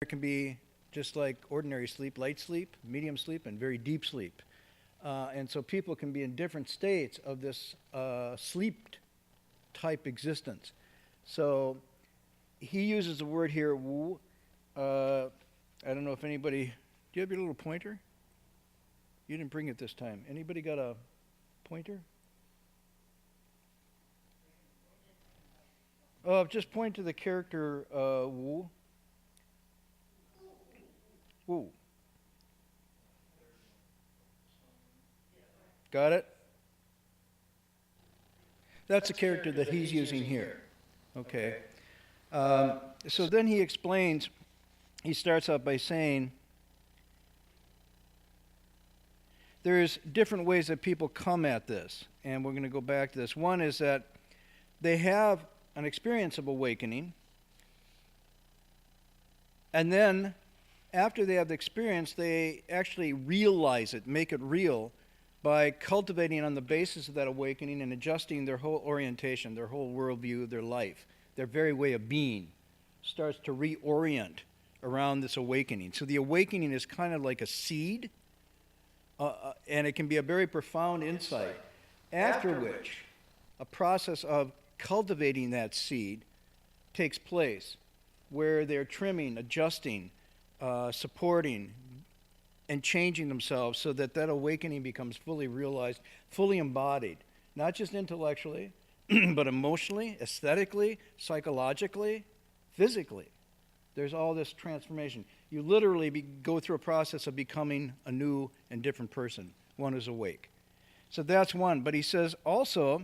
It can be just like ordinary sleep, light sleep, medium sleep, and very deep sleep. And so people can be in different states of this sleep type existence. So he uses the word here, wu. I don't know if anybody, do you have your little pointer? You didn't bring it this time. Anybody got a pointer? Just point to the character wu. Wu. Got it? That's the character that he's using here. Okay. So then he explains, he starts out by saying, there's different ways that people come at this, and we're going to go back to this. One is that they have an experience of awakening, and then after they have the experience, they actually realize it, make it real, by cultivating on the basis of that awakening and adjusting their whole orientation, their whole worldview, their life, their very way of being starts to reorient around this awakening. So the awakening is kind of like a seed, and it can be a very profound insight, after which a process of cultivating that seed takes place, where they're trimming, adjusting, supporting, and changing themselves so that that awakening becomes fully realized, fully embodied, not just intellectually, but emotionally, aesthetically, psychologically, physically. There's all this transformation. You literally go through a process of becoming a new and different person, one who's awake. So that's one. But he says also,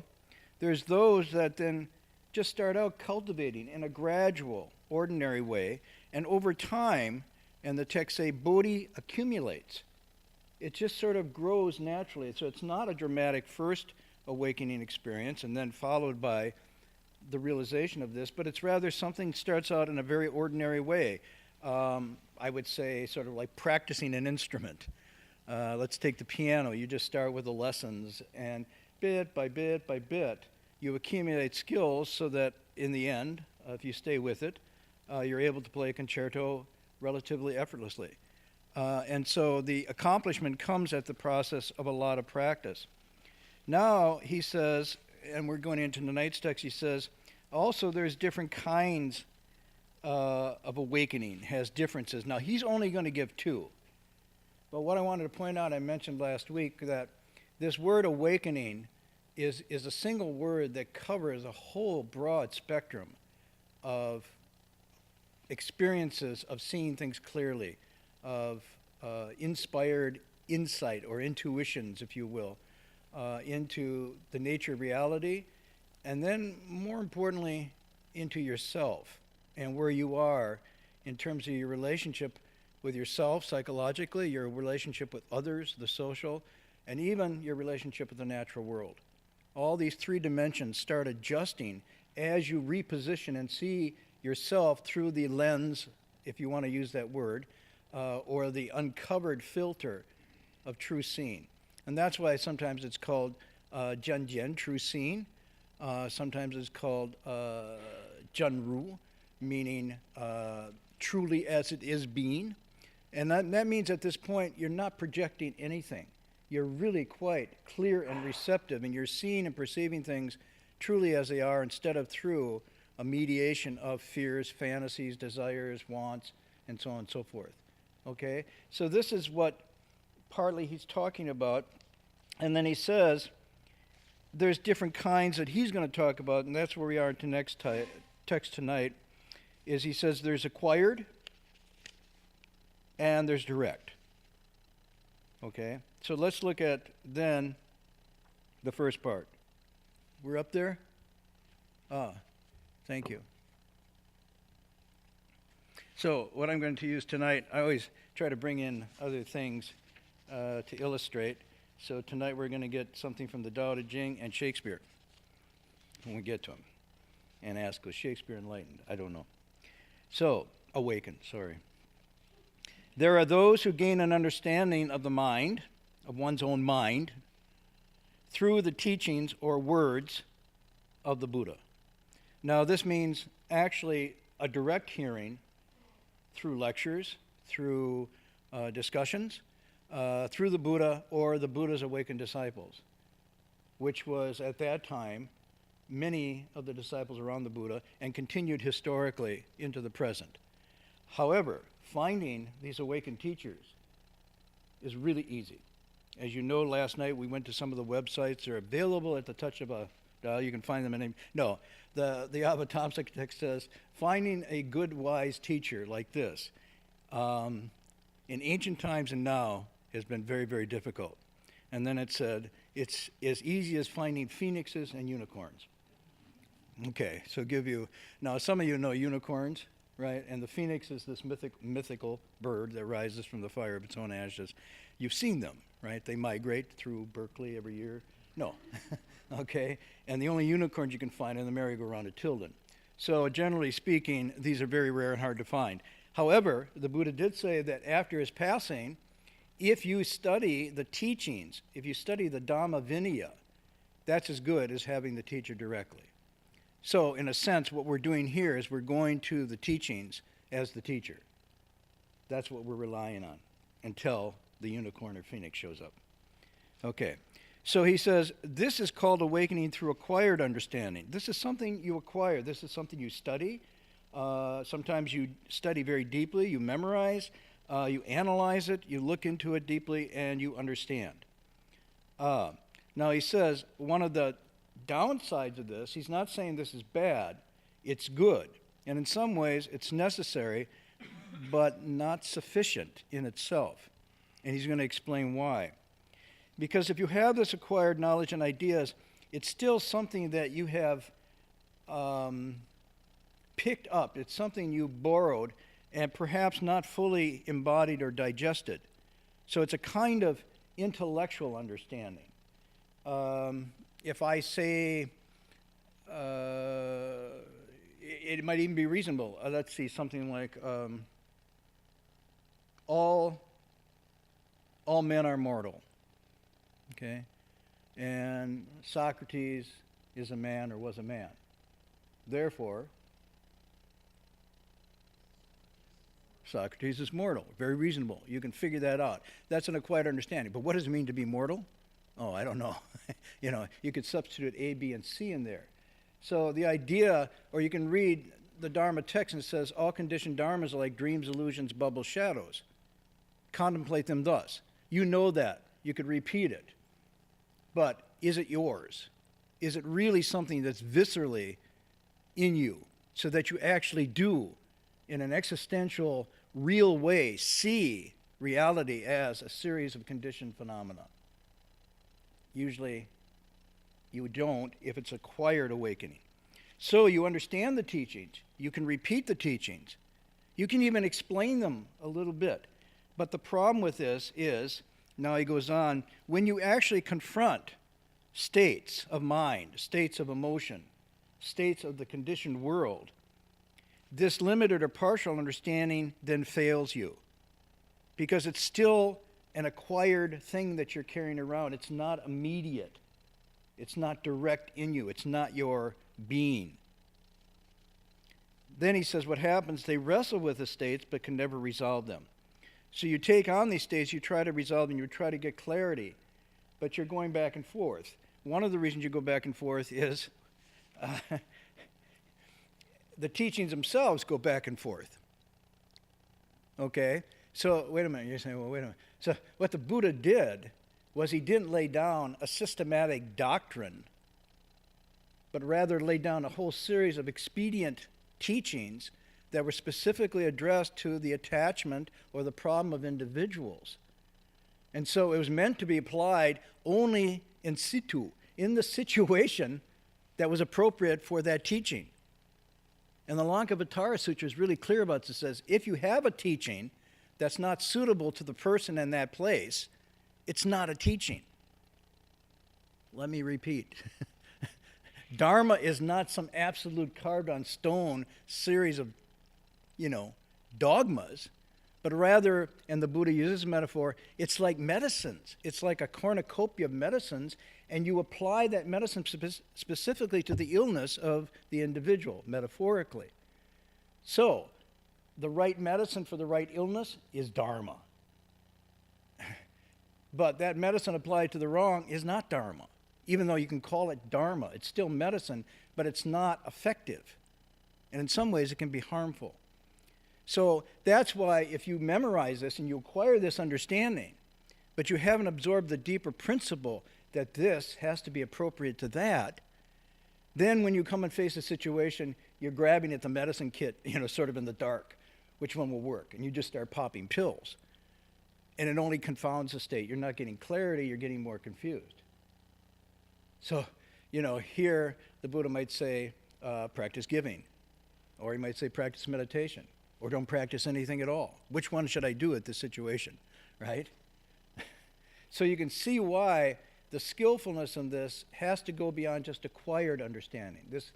there's those that then just start out cultivating in a gradual, ordinary way, and over time, and the texts say, bodhi accumulates. It just sort of grows naturally. So it's not a dramatic first awakening experience and then followed by the realization of this, but it's rather something starts out in a very ordinary way. I would say sort of like practicing an instrument. Let's take the piano. You just start with the lessons, and bit by bit by bit, you accumulate skills so that in the end, if you stay with it, you're able to play a concerto relatively effortlessly. And so the accomplishment comes at the process of a lot of practice. Now, he says, and we're going into tonight's text, he says, also there's different kinds of awakening, has differences. Now, he's only going to give two. But what I wanted to point out, I mentioned last week that this word awakening is a single word that covers a whole broad spectrum of experiences of seeing things clearly, of inspired insight or intuitions, if you will, into the nature of reality, and then more importantly, into yourself and where you are in terms of your relationship with yourself psychologically, your relationship with others, the social, and even your relationship with the natural world. All these three dimensions start adjusting as you reposition and see yourself through the lens, if you want to use that word, or the uncovered filter of true seeing. And that's why sometimes it's called Jian, true seeing. Sometimes it's called Jianru, meaning truly as it is being. And that means at this point you're not projecting anything. You're really quite clear and receptive, and you're seeing and perceiving things truly as they are instead of through a mediation of fears, fantasies, desires, wants, and so on and so forth. Okay? So this is what partly he's talking about. And then he says there's different kinds that he's going to talk about, and that's where we are in the next text tonight, is he says there's acquired and there's direct. Okay? So let's look at then the first part. We're up there? Thank you. So what I'm going to use tonight, I always try to bring in other things to illustrate. So tonight we're going to get something from the Tao Te Ching and Shakespeare when we get to him. And ask, was Shakespeare enlightened? I don't know. So, awakened, sorry. There are those who gain an understanding of the mind, of one's own mind, through the teachings or words of the Buddha. Now, this means actually a direct hearing through lectures, through discussions, through the Buddha or the Buddha's awakened disciples, which was at that time many of the disciples around the Buddha and continued historically into the present. However, finding these awakened teachers is really easy. As you know, last night we went to some of the websites. They're available at the touch of a dial. You can find them in the Avatamsaka text says, finding a good, wise teacher like this in ancient times and now has been very, very difficult. And then it said, it's as easy as finding phoenixes and unicorns. Okay, so now some of you know unicorns, right? And the phoenix is this mythical bird that rises from the fire of its own ashes. You've seen them, right? They migrate through Berkeley every year. No, okay? And the only unicorns you can find are the merry-go-round at Tilden. So generally speaking, these are very rare and hard to find. However, the Buddha did say that after his passing, if you study the teachings, if you study the Dhamma Vinaya, that's as good as having the teacher directly. So in a sense, what we're doing here is we're going to the teachings as the teacher. That's what we're relying on until the unicorn or phoenix shows up. Okay, so he says, this is called awakening through acquired understanding. This is something you acquire. This is something you study. Sometimes you study very deeply, you memorize, you analyze it, you look into it deeply, and you understand. Now he says, one of the downsides of this, he's not saying this is bad, it's good. And in some ways, it's necessary, but not sufficient in itself. And he's going to explain why. Because if you have this acquired knowledge and ideas, it's still something that you have picked up. It's something you borrowed and perhaps not fully embodied or digested. So it's a kind of intellectual understanding. If I say, it might even be reasonable. Let's see, something like, all men are mortal, okay? And Socrates is a man or was a man. Therefore, Socrates is mortal. Very reasonable. You can figure that out. That's an acquired understanding. But what does it mean to be mortal? Oh, I don't know. You could substitute A, B, and C in there. So the idea, or you can read the Dharma text and it says, all conditioned dharmas are like dreams, illusions, bubbles, shadows. Contemplate them thus. You know that. You could repeat it. But is it yours? Is it really something that's viscerally in you so that you actually do, in an existential, real way, see reality as a series of conditioned phenomena? Usually you don't if it's acquired awakening. So you understand the teachings. You can repeat the teachings. You can even explain them a little bit. But the problem with this is, now he goes on, when you actually confront states of mind, states of emotion, states of the conditioned world, this limited or partial understanding then fails you. Because it's still an acquired thing that you're carrying around. It's not immediate. It's not direct in you. It's not your being. Then he says what happens, they wrestle with the states but can never resolve them. So you take on these states, you try to resolve them, you try to get clarity, but you're going back and forth. One of the reasons you go back and forth is the teachings themselves go back and forth. Okay? So, wait a minute. You're saying, well, wait a minute. So what the Buddha did was he didn't lay down a systematic doctrine, but rather laid down a whole series of expedient teachings that were specifically addressed to the attachment or the problem of individuals. And so it was meant to be applied only in situ, in the situation that was appropriate for that teaching. And the Lankavatara Sutra is really clear about this. It says, if you have a teaching that's not suitable to the person in that place, it's not a teaching. Let me repeat. Dharma is not some absolute carved on stone series of, dogmas, but rather, and the Buddha uses metaphor, it's like medicines. It's like a cornucopia of medicines, and you apply that medicine specifically to the illness of the individual, metaphorically. So, the right medicine for the right illness is Dharma. But that medicine applied to the wrong is not Dharma. Even though you can call it Dharma, it's still medicine, but it's not effective. And in some ways, it can be harmful. So that's why if you memorize this and you acquire this understanding, but you haven't absorbed the deeper principle that this has to be appropriate to that, then when you come and face a situation, you're grabbing at the medicine kit, sort of in the dark. Which one will work? And you just start popping pills. And it only confounds the state. You're not getting clarity, you're getting more confused. So, here the Buddha might say, practice giving. Or he might say, practice meditation. Or don't practice anything at all. Which one should I do at this situation, right? So you can see why the skillfulness in this has to go beyond just acquired understanding. This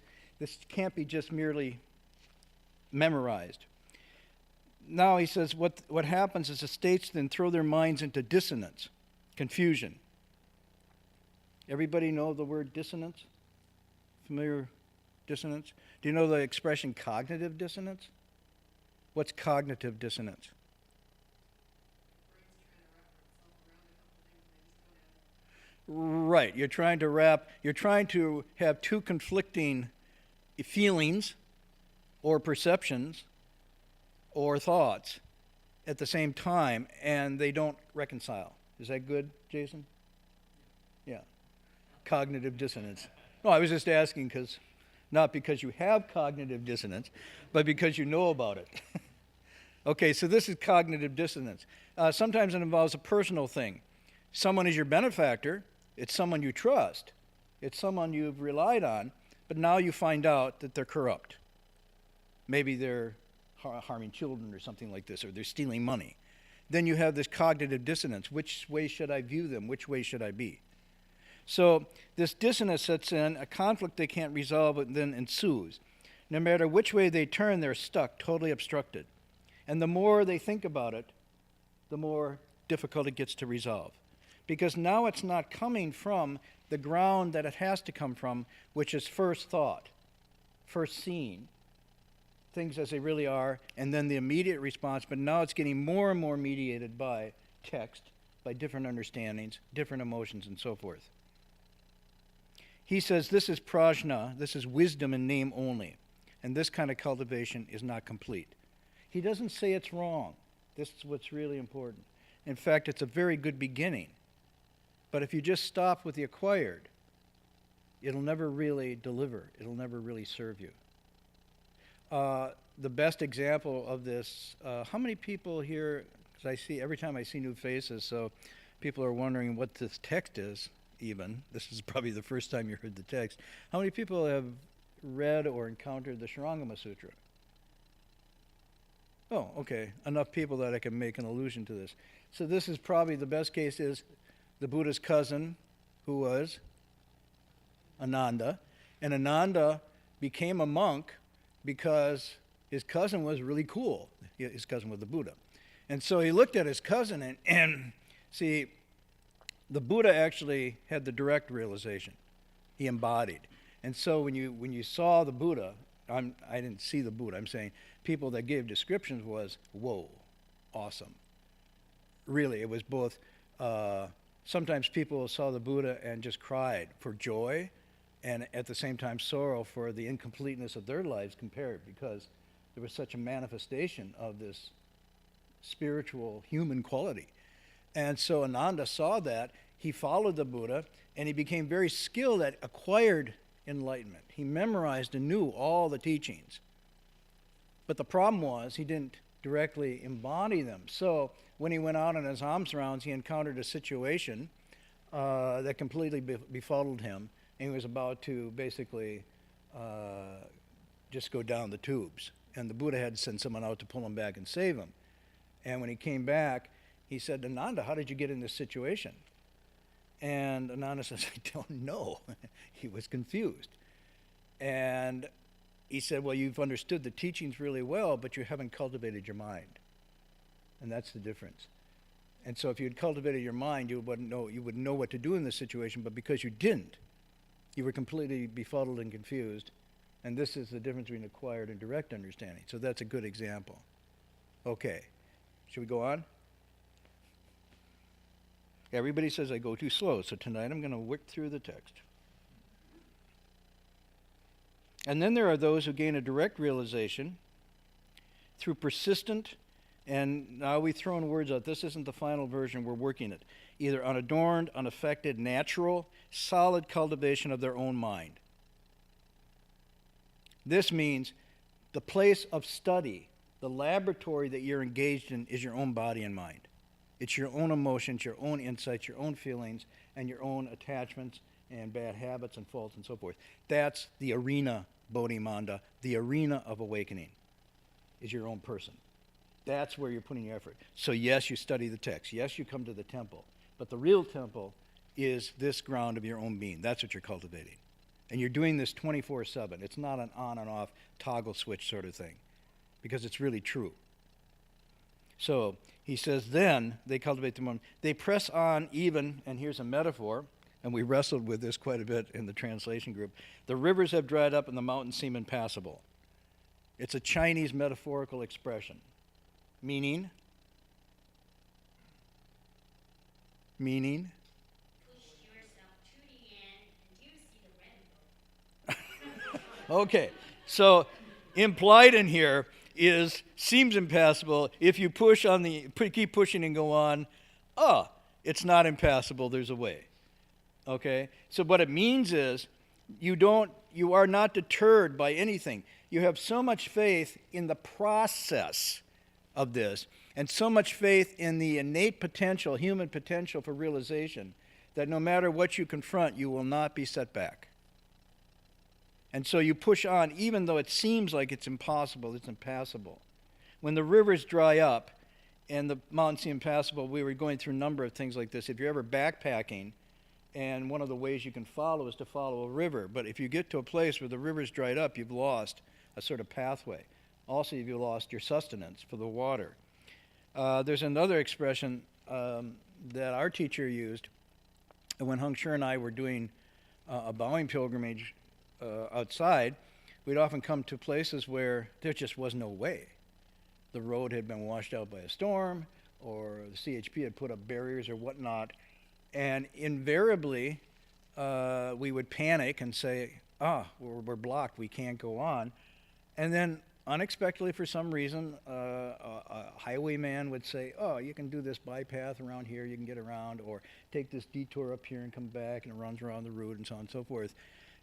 can't be just merely memorized. Now he says what happens is the states then throw their minds into dissonance, confusion. Everybody know the word dissonance? Familiar dissonance? Do you know the expression cognitive dissonance? What's cognitive dissonance? Right, you're trying to have two conflicting feelings or perceptions or thoughts at the same time, and they don't reconcile. Is that good, Jason? Yeah. Cognitive dissonance. No, I was just asking not because you have cognitive dissonance, but because you know about it. Okay, so this is cognitive dissonance. Sometimes it involves a personal thing. Someone is your benefactor. It's someone you trust. It's someone you've relied on, but now you find out that they're corrupt. Maybe they're harming children or something like this, or they're stealing money. Then you have this cognitive dissonance. Which way should I view them? Which way should I be? So this dissonance sets in, a conflict they can't resolve and then ensues. No matter which way they turn, they're stuck, totally obstructed. And the more they think about it, the more difficult it gets to resolve. Because now it's not coming from the ground that it has to come from, which is first thought, first seeing, things as they really are, and then the immediate response, but now it's getting more and more mediated by text, by different understandings, different emotions, and so forth. He says this is prajna, this is wisdom in name only, and this kind of cultivation is not complete. He doesn't say it's wrong. This is what's really important. In fact, it's a very good beginning. But if you just stop with the acquired, it'll never really deliver. It'll never really serve you. The best example of this, how many people here, because I see, every time I see new faces, so people are wondering what this text is even. This is probably the first time you heard the text. How many people have read or encountered the Shurangama Sutra? Oh, okay, enough people that I can make an allusion to this. So this is probably the best case is the Buddha's cousin, who was Ananda, and Ananda became a monk because his cousin was really cool. His cousin was the Buddha. And so he looked at his cousin and see, the Buddha actually had the direct realization. He embodied. And so when you saw the Buddha, I didn't see the Buddha, I'm saying people that gave descriptions was, whoa, awesome. Really, it was both, sometimes people saw the Buddha and just cried for joy, and at the same time sorrow for the incompleteness of their lives compared, because there was such a manifestation of this spiritual human quality. And so Ananda saw that, he followed the Buddha, and he became very skilled at acquired enlightenment. He memorized and knew all the teachings. But the problem was he didn't directly embody them. So when he went out on his alms rounds, he encountered a situation that completely befuddled him, and he was about to basically just go down the tubes. And the Buddha had to send someone out to pull him back and save him. And when he came back, he said, Ananda, how did you get in this situation? And Ananda says, I don't know. He was confused. And he said, well, you've understood the teachings really well, but you haven't cultivated your mind. And that's the difference. And so if you had cultivated your mind, you would know what to do in this situation, but because you didn't, you were completely befuddled and confused. And this is the difference between acquired and direct understanding. So that's a good example. Okay. Should we go on? Everybody says I go too slow, so tonight I'm going to whip through the text. And then there are those who gain a direct realization through persistent, and now we throw in words out. This isn't the final version, we're working it. Either unadorned, unaffected, natural, solid cultivation of their own mind. This means the place of study, the laboratory that you're engaged in, is your own body and mind. It's your own emotions, your own insights, your own feelings, and your own attachments and bad habits and faults and so forth. That's the arena, Bodhimanda, the arena of awakening, is your own person. That's where you're putting your effort. So yes, you study the text. Yes, you come to the temple. But the real temple is this ground of your own being. That's what you're cultivating. And you're doing this 24/7. It's not an on and off toggle switch sort of thing, because it's really true. So he says, then they cultivate the moment. They press on even, and here's a metaphor, and we wrestled with this quite a bit in the translation group. The rivers have dried up and the mountains seem impassable. It's a Chinese metaphorical expression, meaning Push yourself to the end and you see the rainbow. Okay, so implied in here is seems impassable. If you keep pushing and go on, it's not impassable, there's a way. Okay? So what it means is you are not deterred by anything. You have so much faith in the process of this, and so much faith in the innate potential, human potential for realization, that no matter what you confront, you will not be set back. And so you push on, even though it seems like it's impossible, it's impassable. When the rivers dry up and the mountains seem impassable, we were going through a number of things like this. If you're ever backpacking, and one of the ways you can follow is to follow a river. But if you get to a place where the river's dried up, you've lost a sort of pathway. Also, you've lost your sustenance for the water. There's another expression that our teacher used when Hung Sure and I were doing a bowing pilgrimage outside. We'd often come to places where there just was no way. The road had been washed out by a storm, or the CHP had put up barriers or whatnot, and invariably we would panic and say, we're blocked, we can't go on. And then unexpectedly, for some reason, a highwayman would say, you can do this bypath around here, you can get around, or take this detour up here and come back, and it runs around the route, and so on and so forth.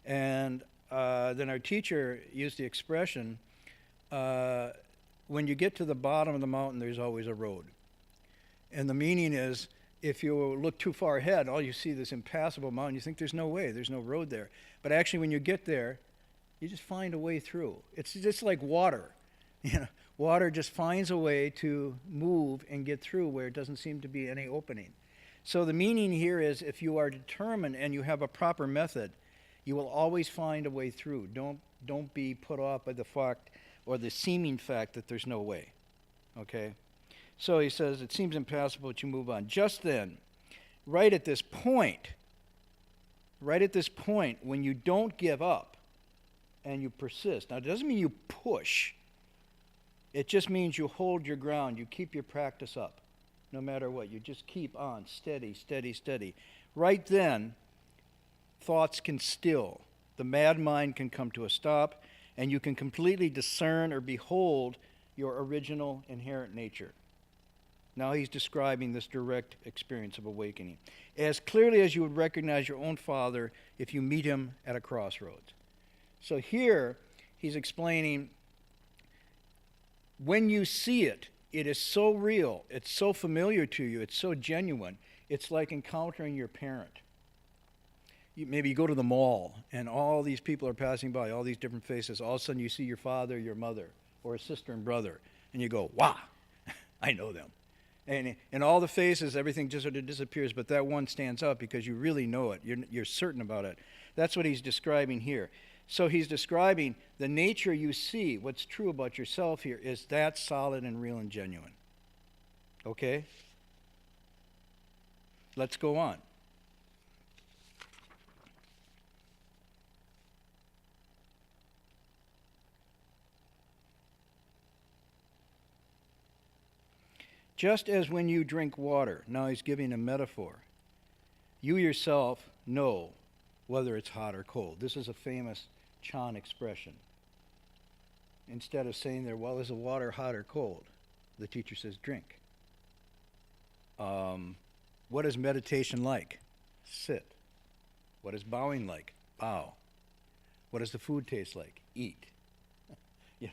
And then our teacher used the expression, when you get to the bottom of the mountain, there's always a road. And the meaning is, if you look too far ahead, all you see this impassable mountain, you think there's no way, there's no road there. But actually, when you get there, you just find a way through. It's just like water. Water just finds a way to move and get through where it doesn't seem to be any opening. So the meaning here is, if you are determined and you have a proper method, you will always find a way through. Don't be put off by the fact or the seeming fact that there's no way. Okay? So he says, it seems impassable, but you move on. Just then, right at this point, when you don't give up and you persist. Now, it doesn't mean you push. It just means you hold your ground. You keep your practice up, no matter what. You just keep on, steady, steady, steady. Right then, thoughts can still. The mad mind can come to a stop, and you can completely discern or behold your original inherent nature. Now he's describing this direct experience of awakening, as clearly as you would recognize your own father if you meet him at a crossroads. So here he's explaining, when you see it, it is so real, it's so familiar to you, it's so genuine. It's like encountering your parent. Maybe you go to the mall and all these people are passing by, all these different faces. All of a sudden you see your father, your mother, or a sister and brother, and you go, wow, I know them. And in all the faces, everything just sort of disappears, but that one stands out because you really know it. You're certain about it. That's what he's describing here. So he's describing the nature you see, what's true about yourself here, is that solid and real and genuine. Okay? Let's go on. Just as when you drink water, now he's giving a metaphor, you yourself know whether it's hot or cold. This is a famous Chan expression. Instead of saying there, well, is the water hot or cold? The teacher says, drink. What is meditation like? Sit. What is bowing like? Bow. What does the food taste like? Eat. Yeah,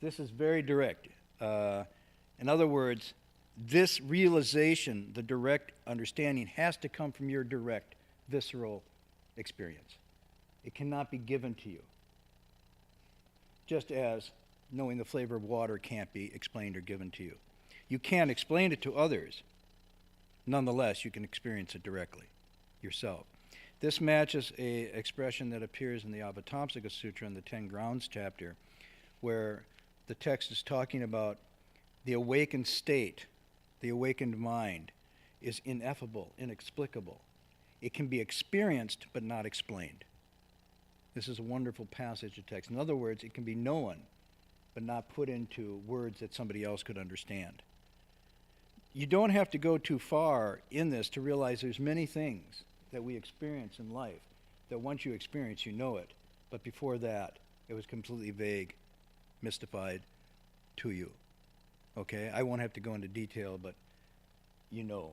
this is very direct. In other words, this realization, the direct understanding, has to come from your direct, visceral experience. It cannot be given to you. Just as knowing the flavor of water can't be explained or given to you. You can't explain it to others. Nonetheless, you can experience it directly yourself. This matches an expression that appears in the Avatamsaka Sutra in the 10 Grounds chapter, where the text is talking about the awakened state, the awakened mind, is ineffable, inexplicable. It can be experienced but not explained. This is a wonderful passage of text. In other words, it can be known but not put into words that somebody else could understand. You don't have to go too far in this to realize there's many things that we experience in life that once you experience, you know it. But before that, it was completely vague, mystified to you. Okay? I won't have to go into detail, but you know.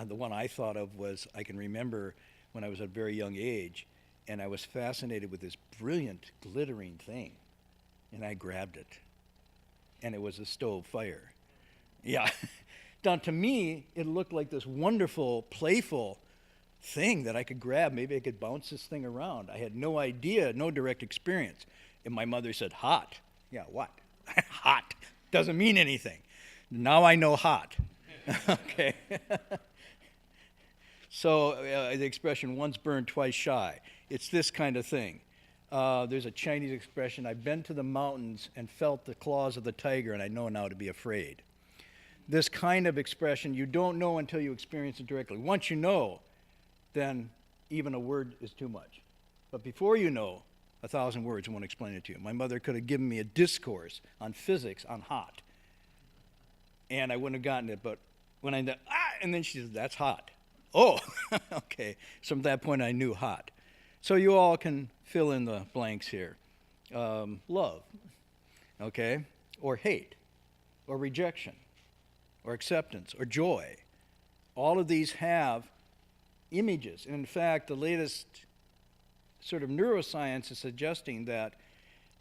The one I thought of was, I can remember when I was at a very young age, and I was fascinated with this brilliant, glittering thing. And I grabbed it. And it was a stove fire. Yeah. Now, to me, it looked like this wonderful, playful thing that I could grab. Maybe I could bounce this thing around. I had no idea, no direct experience. And my mother said, hot. Yeah, what? Hot. Doesn't mean anything. Now I know hot. Okay. So the expression, once burned, twice shy. It's this kind of thing. There's a Chinese expression, I've been to the mountains and felt the claws of the tiger, and I know now to be afraid. This kind of expression, you don't know until you experience it directly. Once you know, then even a word is too much. But before you know, 1,000 words won't explain it to you. My mother could have given me a discourse on physics on hot, and I wouldn't have gotten it. But when and then she said, that's hot. Oh, okay. So from that point, I knew hot. So you all can fill in the blanks here. Love, okay, or hate, or rejection, or acceptance, or joy. All of these have images. And in fact, the latest sort of neuroscience is suggesting that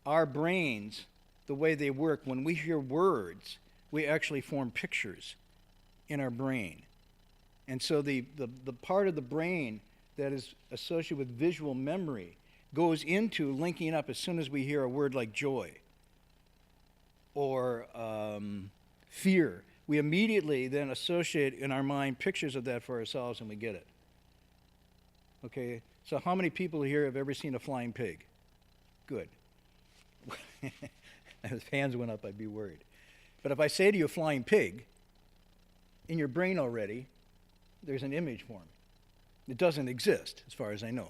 our brains, the way they work, when we hear words, we actually form pictures in our brain. And so the part of the brain that is associated with visual memory goes into linking up as soon as we hear a word like joy or fear. We immediately then associate in our mind pictures of that for ourselves, and we get it. Okay, so how many people here have ever seen a flying pig? Good. If hands went up, I'd be worried. But if I say to you flying pig, in your brain already, there's an image formed. It doesn't exist, as far as I know.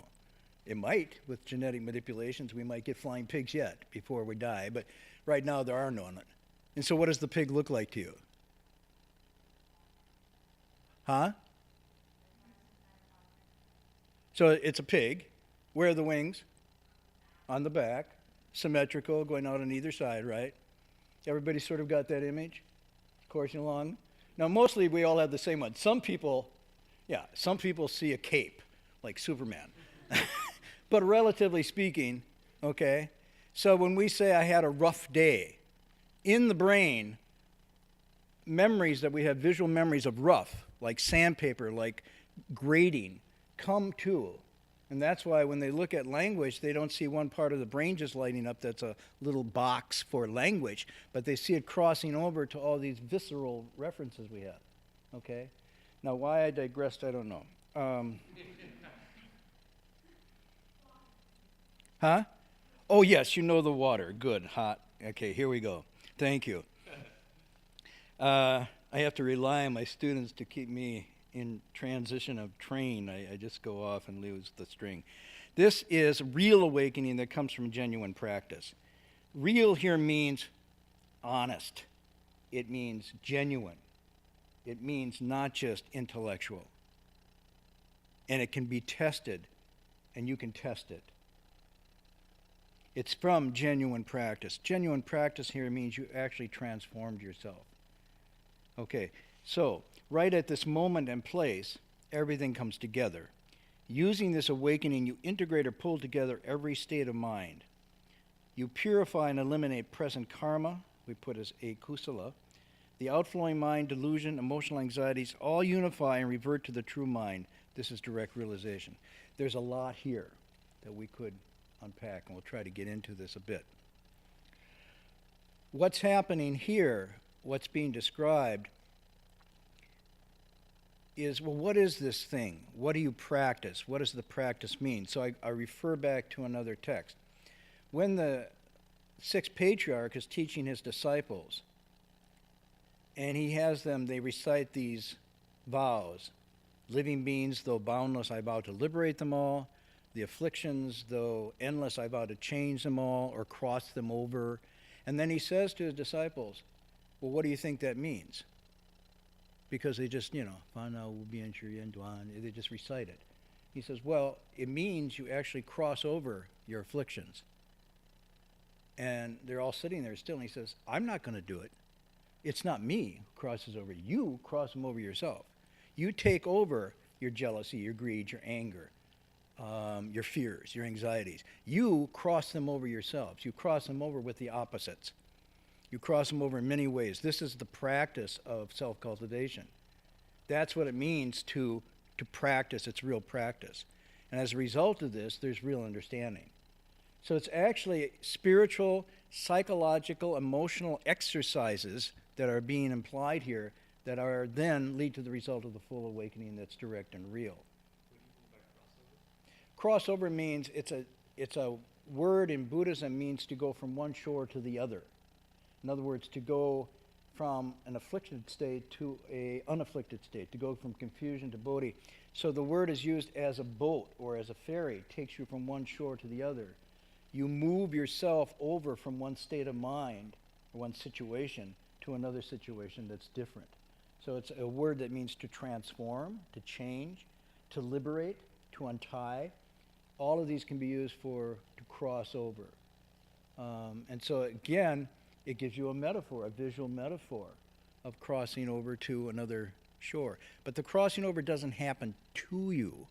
It might, with genetic manipulations, we might get flying pigs yet before we die, but right now there are none. And so what does the pig look like to you? Huh? So it's a pig. Where are the wings? On the back. Symmetrical, going out on either side, right? Everybody sort of got that image? Coursing along? Now, mostly we all have the same one. Some people see a cape, like Superman. But relatively speaking, okay, so when we say I had a rough day, in the brain, memories that we have, visual memories of rough, like sandpaper, like grating, come to. And that's why when they look at language, they don't see one part of the brain just lighting up that's a little box for language, but they see it crossing over to all these visceral references we have, okay? Now, why I digressed, I don't know. Huh? Oh, yes, you know the water. Good, hot. Okay, here we go. Thank you. I have to rely on my students to keep me in transition of train. I just go off and lose the string. This is real awakening that comes from genuine practice. Real here means honest. It means genuine. It means not just intellectual. And it can be tested, and you can test it. It's from genuine practice. Genuine practice here means you actually transformed yourself. Okay, so right at this moment and place, everything comes together. Using this awakening, you integrate or pull together every state of mind. You purify and eliminate present karma, we put as akusala. The outflowing mind, delusion, emotional anxieties, all unify and revert to the true mind. This is direct realization. There's a lot here that we could unpack, and we'll try to get into this a bit. What's happening here, what's being described, is, well, what is this thing? What do you practice? What does the practice mean? So I refer back to another text. When the sixth patriarch is teaching his disciples, and he has them, they recite these vows. Living beings, though boundless, I vow to liberate them all. The afflictions, though endless, I vow to change them all or cross them over. And then he says to his disciples, well, what do you think that means? Because they just, they just recite it. He says, well, it means you actually cross over your afflictions. And they're all sitting there still, and he says, I'm not going to do it. It's not me who crosses over. You cross them over yourself. You take over your jealousy, your greed, your anger, your fears, your anxieties. You cross them over yourselves. You cross them over with the opposites. You cross them over in many ways. This is the practice of self-cultivation. That's what it means to practice. It's real practice. And as a result of this, there's real understanding. So it's actually spiritual, psychological, emotional exercises that are being implied here that are then lead to the result of the full awakening that's direct and real. What do you mean by crossover? Crossover means it's a word in Buddhism means to go from one shore to the other. In other words, to go from an afflicted state to an unafflicted state, to go from confusion to bodhi. So the word is used as a boat or as a ferry. It takes you from one shore to the other. You move yourself over from one state of mind or one situation to another situation that's different. So it's a word that means to transform, to change, to liberate, to untie. All of these can be used to cross over. And so again, it gives you a metaphor, a visual metaphor of crossing over to another shore. But the crossing over doesn't happen to you,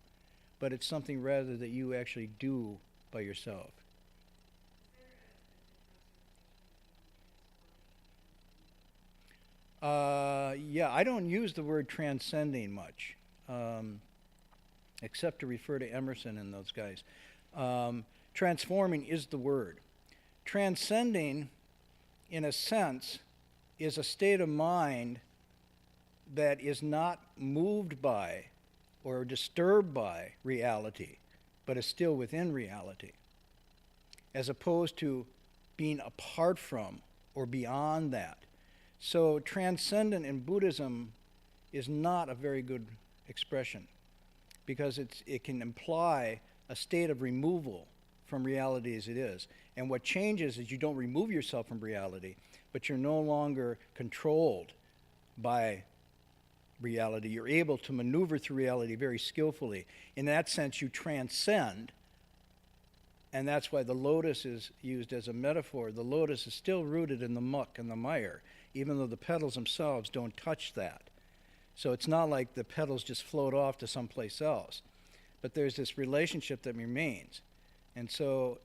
but it's something rather that you actually do by yourself. Yeah, I don't use the word transcending much, except to refer to Emerson and those guys. Transforming is the word. Transcending, in a sense, is a state of mind that is not moved by or disturbed by reality, but is still within reality, as opposed to being apart from or beyond that. So transcendent in Buddhism is not a very good expression because it can imply a state of removal from reality as it is. And what changes is you don't remove yourself from reality, but you're no longer controlled by reality. You're able to maneuver through reality very skillfully. In that sense, you transcend, and that's why the lotus is used as a metaphor. The lotus is still rooted in the muck and the mire, even though the petals themselves don't touch that. So it's not like the petals just float off to someplace else, but there's this relationship that remains. And so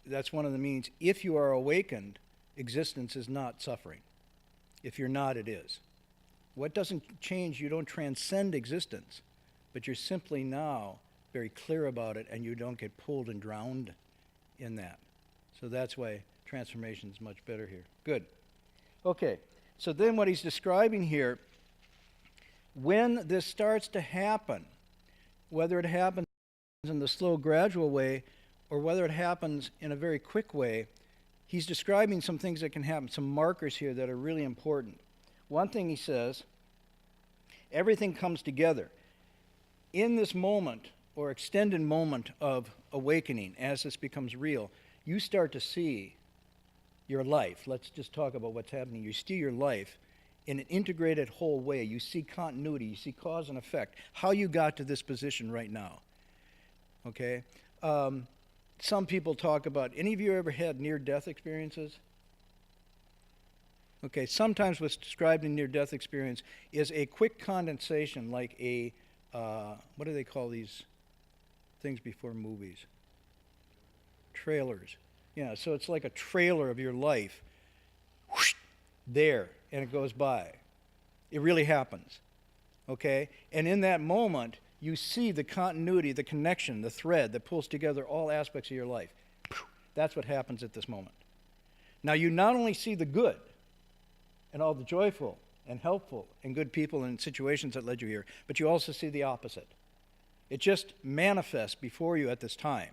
that's one of the means. If you are awakened, existence is not suffering. If you're not, it is. What doesn't change, you don't transcend existence, but you're simply now very clear about it, and you don't get pulled and drowned in that. So that's why transformation is much better here. Good. Okay, so then what he's describing here, when this starts to happen, whether it happens in the slow, gradual way or whether it happens in a very quick way, he's describing some things that can happen, some markers here that are really important. One thing he says, everything comes together. In this moment or extended moment of awakening, as this becomes real, you start to see your life. Let's just talk about what's happening. You see your life in an integrated whole way. You see continuity, you see cause and effect, how you got to this position right now. Okay? Some people talk about, any of you ever had near-death experiences? Okay, sometimes what's described in near-death experience is a quick condensation, like a, what do they call these things before movies? Trailers. Yeah, so it's like a trailer of your life, whoosh, there, and it goes by. It really happens, okay? And in that moment, you see the continuity, the connection, the thread that pulls together all aspects of your life. That's what happens at this moment. Now, you not only see the good and all the joyful and helpful and good people and situations that led you here, but you also see the opposite. It just manifests before you at this time.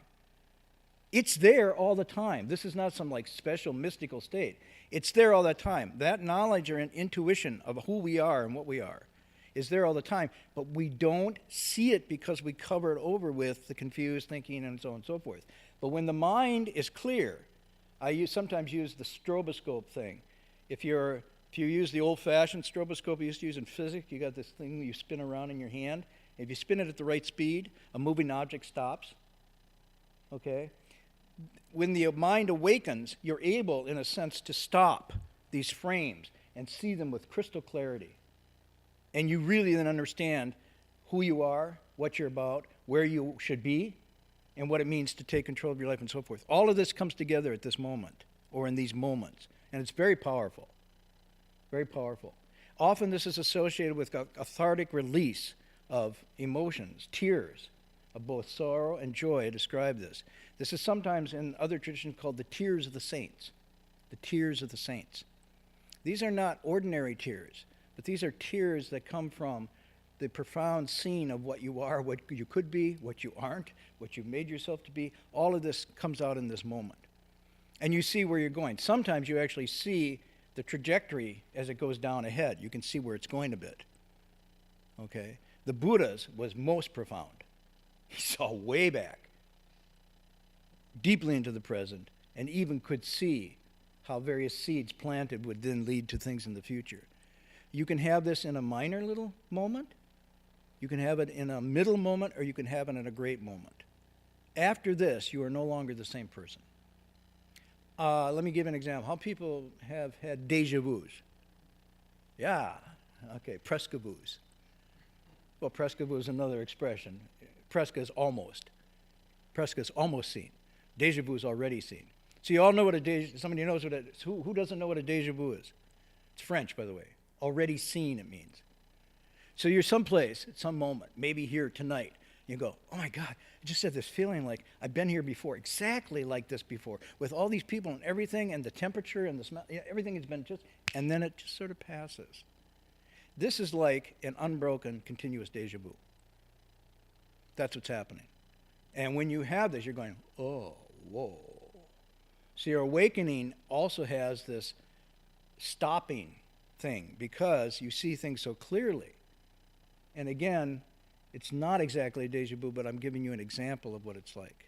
It's there all the time. This is not some like special mystical state. It's there all the time. That knowledge or intuition of who we are and what we are is there all the time, but we don't see it because we cover it over with the confused thinking and so on and so forth. But when the mind is clear, I sometimes use the stroboscope thing. If you use the old-fashioned stroboscope you used to use in physics, you got this thing you spin around in your hand. If you spin it at the right speed, a moving object stops. Okay? When the mind awakens, you're able, in a sense, to stop these frames and see them with crystal clarity. And you really then understand who you are, what you're about, where you should be, and what it means to take control of your life and so forth. All of this comes together at this moment, or in these moments. And it's very powerful. Very powerful. Often this is associated with a cathartic release of emotions, tears of both sorrow and joy. I describe this. This is sometimes in other traditions called the tears of the saints. The tears of the saints. These are not ordinary tears, but these are tears that come from the profound scene of what you are, what you could be, what you aren't, what you've made yourself to be. All of this comes out in this moment. And you see where you're going. Sometimes you actually see the trajectory as it goes down ahead. You can see where it's going a bit. Okay? The Buddha's was most profound. He saw way back, deeply into the present, and even could see how various seeds planted would then lead to things in the future. You can have this in a minor little moment, you can have it in a middle moment, or you can have it in a great moment. After this, you are no longer the same person. Let me give an example. How people have had deja vus. Yeah, okay, presque vus. Well, presque vu is another expression. Presque is almost. Presque is almost seen. Deja vu is already seen. So you all know what a deja, somebody knows what it is. Who doesn't know what a deja vu is? It's French, by the way. Already seen, it means. So you're someplace at some moment, maybe here tonight. You go, oh my God, I just had this feeling like I've been here before, exactly like this before, with all these people and everything and the temperature and the smell, everything has been just, and then it just sort of passes. This is like an unbroken, continuous deja vu. That's what's happening. And when you have this, you're going, oh, whoa. So your awakening also has this stopping thing because you see things so clearly. And again, it's not exactly a deja vu, but I'm giving you an example of what it's like.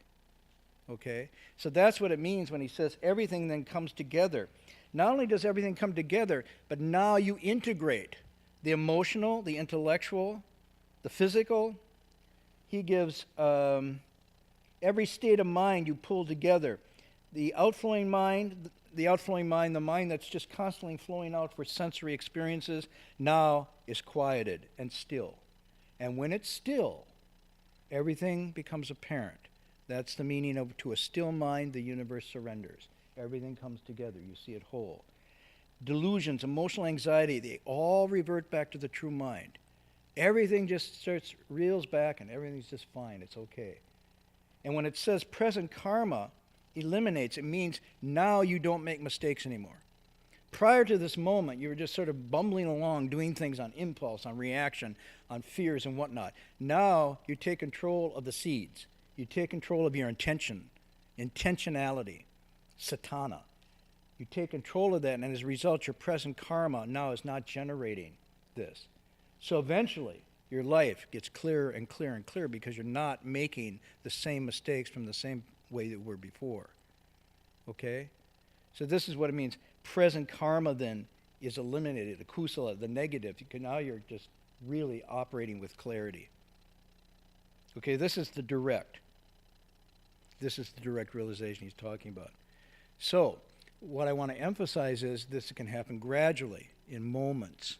Okay? So that's what it means when he says everything then comes together. Not only does everything come together, but now you integrate the emotional, the intellectual, the physical. He gives every state of mind you pull together. The outflowing mind, the mind that's just constantly flowing out for sensory experiences, now is quieted and still. And when it's still, everything becomes apparent. That's the meaning of to a still mind, the universe surrenders. Everything comes together. You see it whole. Delusions, emotional anxiety, they all revert back to the true mind. Everything just reels back and everything's just fine. It's okay. And when it says present karma eliminates, it means now you don't make mistakes anymore. Prior to this moment, you were just sort of bumbling along, doing things on impulse, on reaction, on fears and whatnot. Now you take control of the seeds. You take control of your intention, intentionality, satana. You take control of that, and as a result, your present karma now is not generating this. So eventually, your life gets clearer and clearer and clearer because you're not making the same mistakes from the same way that were before. Okay? So this is what it means. Present karma then is eliminated, the kusala, the negative. Now you're just really operating with clarity. Okay, this is the direct. This is the direct realization he's talking about. So, what I want to emphasize is this can happen gradually, in moments.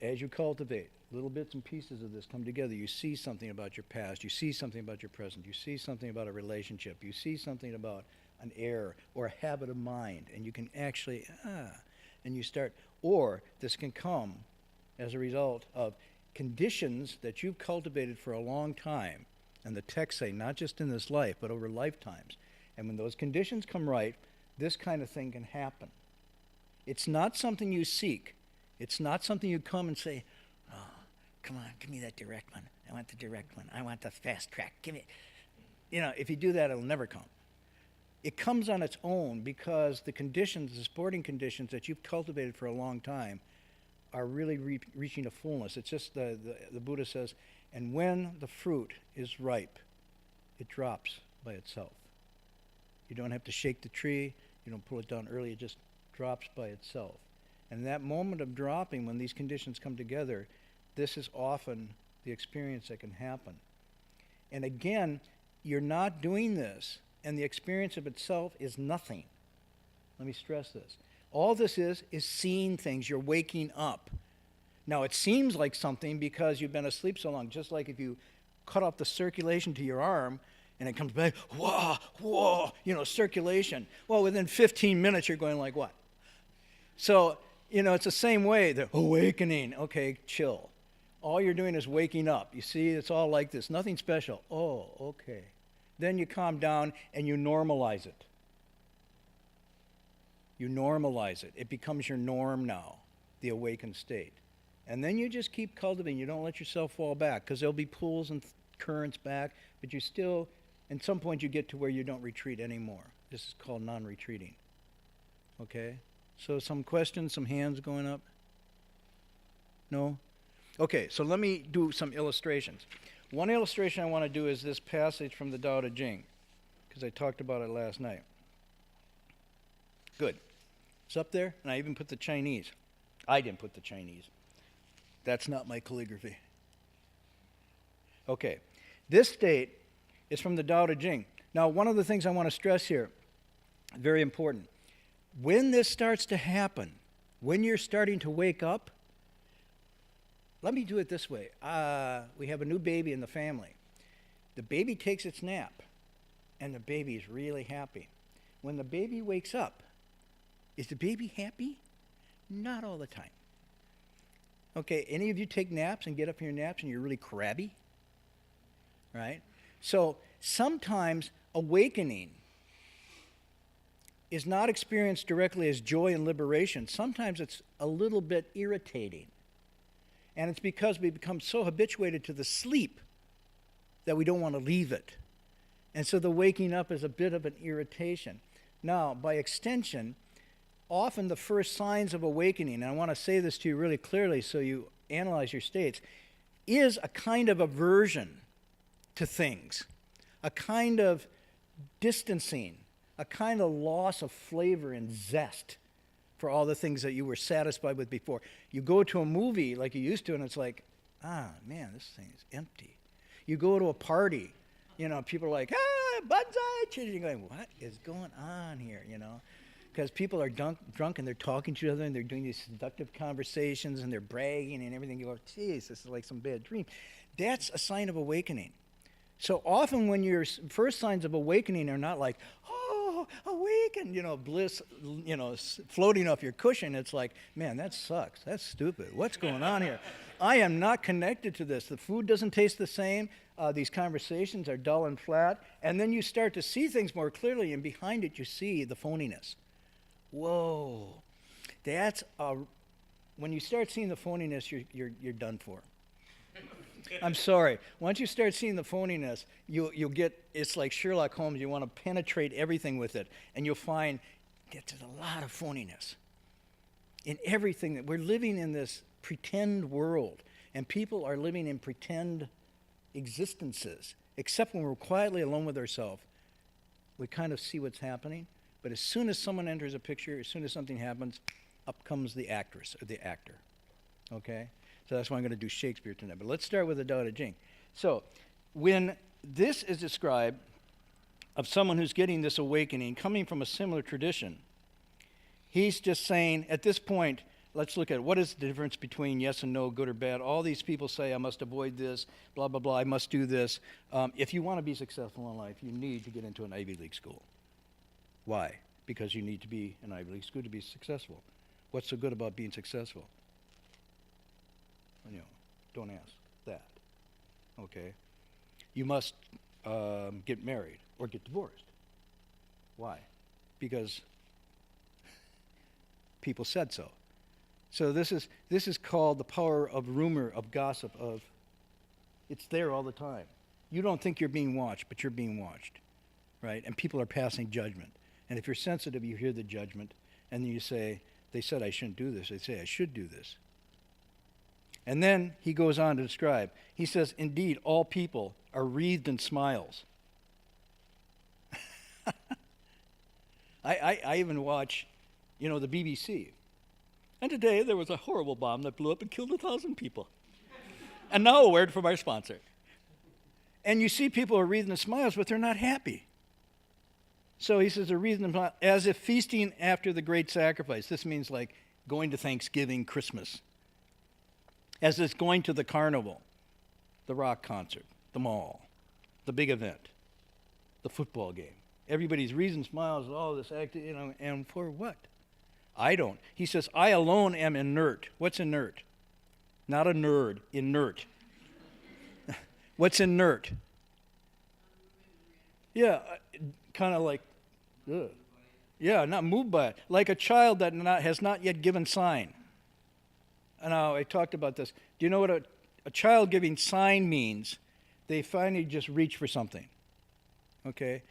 As you cultivate, little bits and pieces of this come together. You see something about your past. You see something about your present. You see something about a relationship. You see something about an error or a habit of mind. And you can actually, and you start, or this can come as a result of conditions that you've cultivated for a long time. And the texts say, not just in this life, but over lifetimes. And when those conditions come right, this kind of thing can happen. It's not something you seek. It's not something you come and say, oh, come on, give me that direct one. I want the direct one. I want the fast track. Give me. You know, if you do that, it'll never come. It comes on its own because the conditions, the sporting conditions that you've cultivated for a long time are really reaching a fullness. It's just the Buddha says, and when the fruit is ripe, it drops by itself. You don't have to shake the tree. You don't pull it down early. It just drops by itself. And that moment of dropping, when these conditions come together, this is often the experience that can happen. And again, you're not doing this, and the experience of itself is nothing. Let me stress this. All this is seeing things. You're waking up. Now, it seems like something because you've been asleep so long, just like if you cut off the circulation to your arm, and it comes back, whoa, whoa, circulation. Well, within 15 minutes, you're going like what? So, it's the same way, the awakening. Okay, chill. All you're doing is waking up. You see, it's all like this. Nothing special. Oh, okay. Then you calm down and you normalize it. You normalize it. It becomes your norm now, the awakened state. And then you just keep cultivating. You don't let yourself fall back because there'll be pulls and currents back, but you still, at some point you get to where you don't retreat anymore. This is called non-retreating. Okay? So some questions, some hands going up? No? Okay, so let me do some illustrations. One illustration I want to do is this passage from the Tao Te Ching, because I talked about it last night. Good. It's up there, and I even put the Chinese. I didn't put the Chinese. That's not my calligraphy. Okay. This state is from the Tao Te Ching. Now, one of the things I want to stress here, very important. When this starts to happen, when you're starting to wake up, let me do it this way. We have a new baby in the family. The baby takes its nap, and the baby is really happy. When the baby wakes up, is the baby happy? Not all the time. Okay, any of you take naps and get up from your naps and you're really crabby? Right? So sometimes awakening is not experienced directly as joy and liberation. Sometimes it's a little bit irritating. And it's because we become so habituated to the sleep that we don't want to leave it. And so the waking up is a bit of an irritation. Now, by extension, often the first signs of awakening, and I want to say this to you really clearly so you analyze your states, is a kind of aversion to things, a kind of distancing, a kind of loss of flavor and zest for all the things that you were satisfied with before. You go to a movie like you used to, and it's like, man, this thing is empty. You go to a party, people are like, Banzai, and you're going, what is going on here, Because people are drunk and they're talking to each other and they're doing these seductive conversations and they're bragging and everything. You go, geez, this is like some bad dream. That's a sign of awakening. So often when your first signs of awakening are not like, oh, awaken, bliss, floating off your cushion, it's like, man, that sucks. That's stupid. What's going on here? I am not connected to this. The food doesn't taste the same. These conversations are dull and flat. And then you start to see things more clearly, and behind it you see the phoniness. Whoa. When you start seeing the phoniness, you're done for. I'm sorry. Once you start seeing the phoniness, you'll get, it's like Sherlock Holmes. You want to penetrate everything with it, and you'll find there's a lot of phoniness in everything. That we're living in this pretend world, and people are living in pretend existences, except when we're quietly alone with ourselves. We kind of see what's happening, but as soon as someone enters a picture, as soon as something happens, up comes the actress or the actor. Okay? So that's why I'm going to do Shakespeare tonight. But let's start with the Tao Te Ching. So when this is described of someone who's getting this awakening coming from a similar tradition, he's just saying, at this point, let's look at what is the difference between yes and no, good or bad. All these people say, I must avoid this, blah, blah, blah, I must do this. If you want to be successful in life, you need to get into an Ivy League school. Why? Because you need to be an Ivy League school to be successful. What's so good about being successful? You know, don't ask that. Okay? You must get married or get divorced. Why? Because people said so. So this is called the power of rumor, of gossip, of it's there all the time. You don't think you're being watched, but you're being watched, right? And people are passing judgment. And if you're sensitive, you hear the judgment, and then you say, they said I shouldn't do this. They say I should do this. And then he goes on to describe. He says, indeed, all people are wreathed in smiles. I even watch, the BBC. And today there was a horrible bomb that blew up and killed 1,000 people. And now a word from our sponsor. And you see people are wreathed in smiles, but they're not happy. So he says they're wreathed in smiles as if feasting after the great sacrifice. This means like going to Thanksgiving, Christmas. As it's going to the carnival, the rock concert, the mall, the big event, the football game. Everybody's reason smiles, oh, this act, and for what? I don't. He says, I alone am inert. What's inert? Not a nerd, inert. What's inert? Yeah, kind of like, ugh. Yeah, not moved by it. Like a child that has not yet given sign. Now, I talked about this. Do you know what a child giving sign means? They finally just reach for something, okay?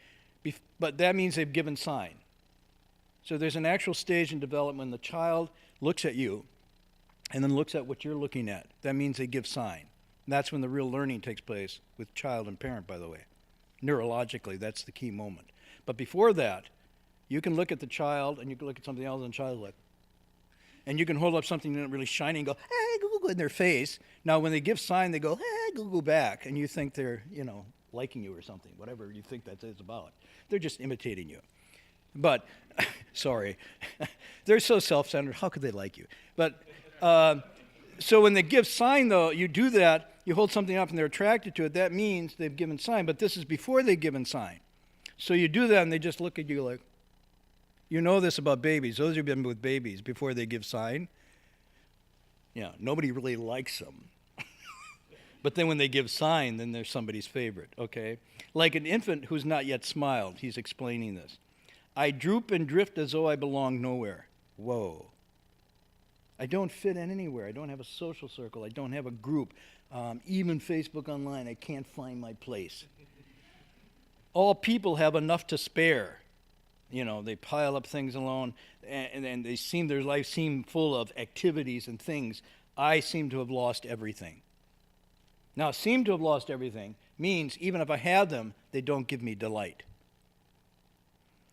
But that means they've given sign. So there's an actual stage in development when the child looks at you and then looks at what you're looking at. That means they give sign. And that's when the real learning takes place with child and parent, by the way. Neurologically, that's the key moment. But before that, you can look at the child and you can look at something else and the child's like, and you can hold up something really shiny and go, hey, goo-goo, in their face. Now, when they give sign, they go, hey, goo-goo, back. And you think they're, liking you or something, whatever you think that is about. They're just imitating you. But, sorry, they're so self-centered. How could they like you? But, so when they give sign, though, you do that, you hold something up and they're attracted to it. That means they've given sign. But this is before they've given sign. So you do that and they just look at you like, you know this about babies. Those who've been with babies before they give sign, nobody really likes them. But then when they give sign, then they're somebody's favorite, okay? Like an infant who's not yet smiled, he's explaining this. I droop and drift as though I belong nowhere. Whoa. I don't fit in anywhere. I don't have a social circle. I don't have a group. Even Facebook online, I can't find my place. All people have enough to spare. They pile up things alone, and their life seem full of activities and things. I seem to have lost everything. Now, seem to have lost everything means even if I have them, they don't give me delight.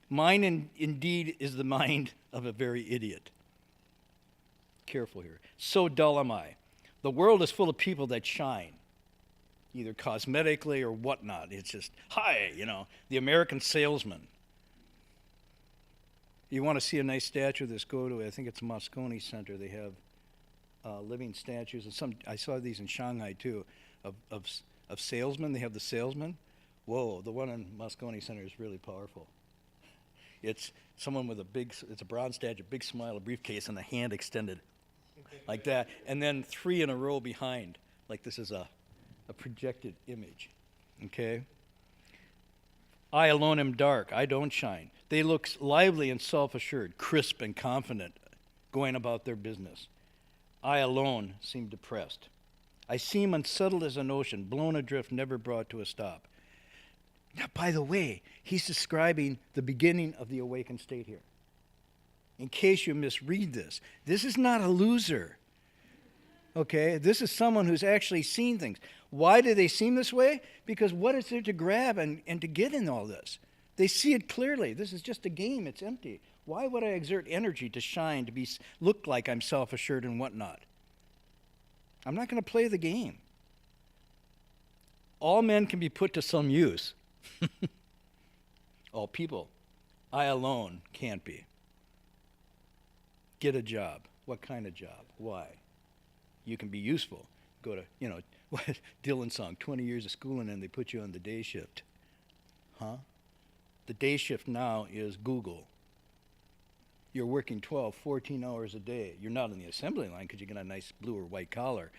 Mine indeed is the mind of a very idiot. Careful here. So dull am I. The world is full of people that shine, either cosmetically or whatnot. It's just, hi, the American salesman. You want to see a nice statue of this, go to, I think it's Moscone Center. They have living statues. And I saw these in Shanghai, too, of salesmen. They have the salesman. Whoa, the one in Moscone Center is really powerful. It's someone with it's a bronze statue, big smile, a briefcase, and a hand extended like that. And then 3 in a row behind, like this is a projected image, okay? I alone am dark. I don't shine. They look lively and self-assured, crisp and confident, going about their business. I alone seem depressed. I seem unsettled as an ocean, blown adrift, never brought to a stop. Now, by the way, he's describing the beginning of the awakened state here. In case you misread this is not a loser. Okay? This is someone who's actually seen things. Why do they seem this way? Because what is there to grab and to get in all this? They see it clearly. This is just a game. It's empty. Why would I exert energy to shine, to look like I'm self-assured and whatnot? I'm not going to play the game. All men can be put to some use. All people. I alone can't be. Get a job. What kind of job? Why? You can be useful. Go to, what Dylan song, 20 years of schooling and they put you on the day shift. Huh? The day shift now is Google. You're working 12, 14 hours a day. You're not on the assembly line because you get a nice blue or white collar,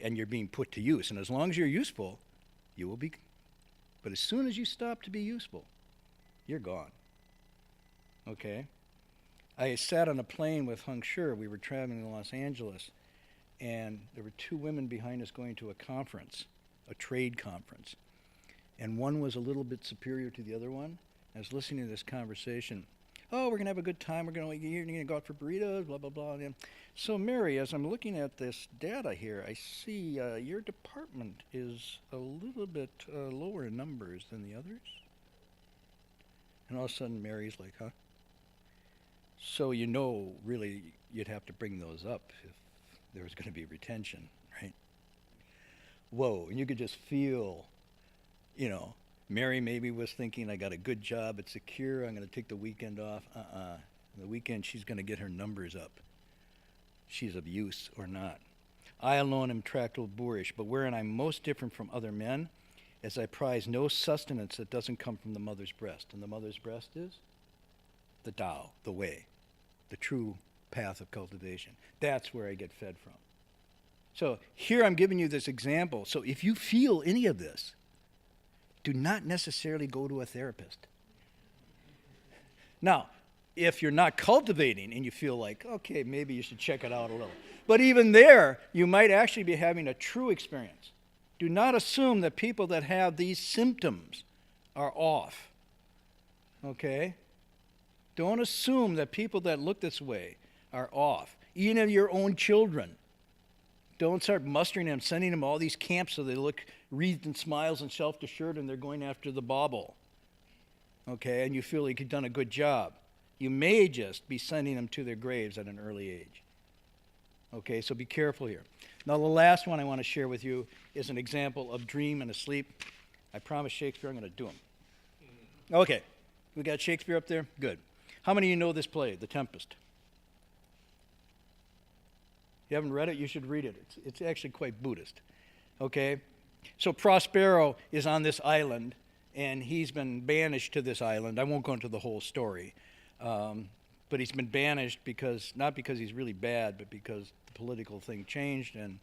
and you're being put to use. And as long as you're useful, you will be. But as soon as you stop to be useful, you're gone. Okay? I sat on a plane with Hung Sure. We were traveling to Los Angeles, and there were two women behind us going to a conference, a trade conference. And one was a little bit superior to the other one. I was listening to this conversation. Oh, we're going to have a good time. You're going to go out for burritos, blah, blah, blah. And so, Mary, as I'm looking at this data here, I see your department is a little bit lower in numbers than the others. And all of a sudden, Mary's like, huh? So really, you'd have to bring those up if there was going to be retention, right? Whoa, and you could just feel, Mary maybe was thinking, I got a good job, it's secure, I'm going to take the weekend off. The weekend, she's going to get her numbers up. She's of use or not. I alone am tractable boorish, but wherein I'm most different from other men, as I prize no sustenance that doesn't come from the mother's breast. And the mother's breast is the Tao, the way, the true path of cultivation. That's where I get fed from. So here I'm giving you this example. So if you feel any of this, do not necessarily go to a therapist. Now, if you're not cultivating and you feel like, okay, maybe you should check it out a little. But even there, you might actually be having a true experience. Do not assume that people that have these symptoms are off. Okay? Don't assume that people that look this way are off. Even your own children. Don't start mustering them, sending them all these camps so they look wreathed in smiles and self-assured and they're going after the bauble. Okay, and you feel like you've done a good job. You may just be sending them to their graves at an early age. Okay, so be careful here. Now the last one I want to share with you is an example of dream and asleep. I promised Shakespeare I'm going to do them. Okay, we got Shakespeare up there? Good. How many of you know this play, The Tempest? You haven't read it? You should read it. It's actually quite Buddhist. Okay? So Prospero is on this island, and he's been banished to this island. I won't go into the whole story. But he's been banished not because he's really bad, but because the political thing changed, and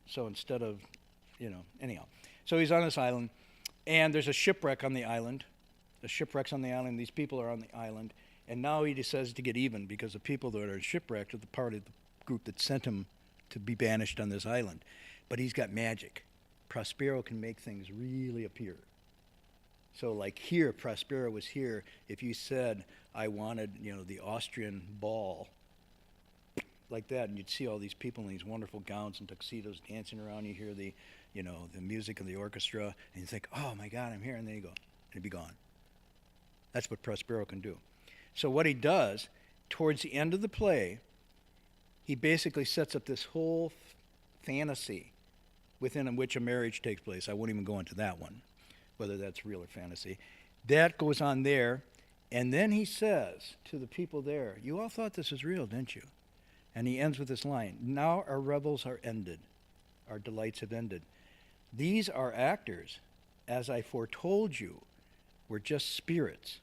so instead of, anyhow. So he's on this island, and there's a shipwreck on the island. The shipwreck's on the island. These people are on the island. And now he decides to get even because the people that are shipwrecked are the part of the group that sent him to be banished on this island. But he's got magic. Prospero can make things really appear. So like here, Prospero was here. If you said, I wanted, the Austrian ball, like that, and you'd see all these people in these wonderful gowns and tuxedos dancing around. You hear the music of the orchestra, and you think, oh my God, I'm here. And then you go, and it'd be gone. That's what Prospero can do. So what he does, towards the end of the play, he basically sets up this whole fantasy within which a marriage takes place. I won't even go into that one, whether that's real or fantasy. That goes on there, and then he says to the people there, you all thought this was real, didn't you? And he ends with this line, now our revels are ended, our delights have ended. These are actors, as I foretold you, were just spirits,